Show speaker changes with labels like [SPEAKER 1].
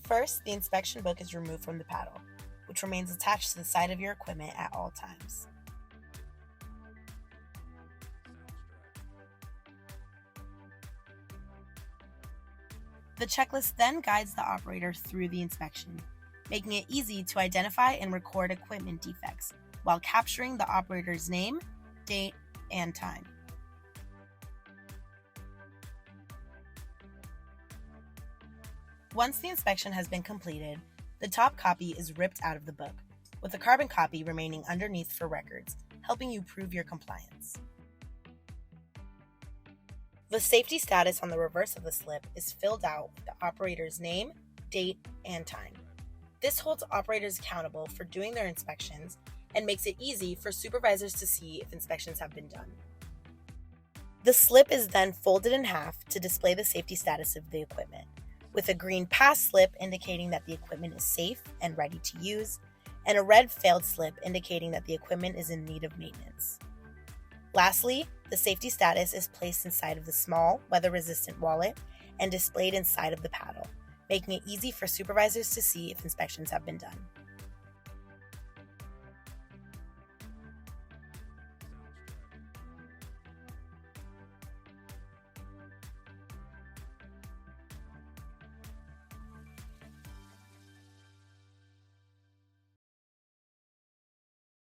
[SPEAKER 1] First, the inspection book is removed from the paddle, which remains attached to the side of your equipment at all times. The checklist then guides the operator through the inspection, making it easy to identify and record equipment defects while capturing the operator's name, date, and time. Once the inspection has been completed, the top copy is ripped out of the book, with the carbon copy remaining underneath for records, helping you prove your compliance. The safety status on the reverse of the slip is filled out with the operator's name, date, and time. This holds operators accountable for doing their inspections and makes it easy for supervisors to see if inspections have been done. The slip is then folded in half to display the safety status of the equipment, with a green pass slip indicating that the equipment is safe and ready to use, and a red failed slip indicating that the equipment is in need of maintenance. Lastly, the safety status is placed inside of the small, weather-resistant wallet and displayed inside of the paddle, making it easy for supervisors to see if inspections have been done.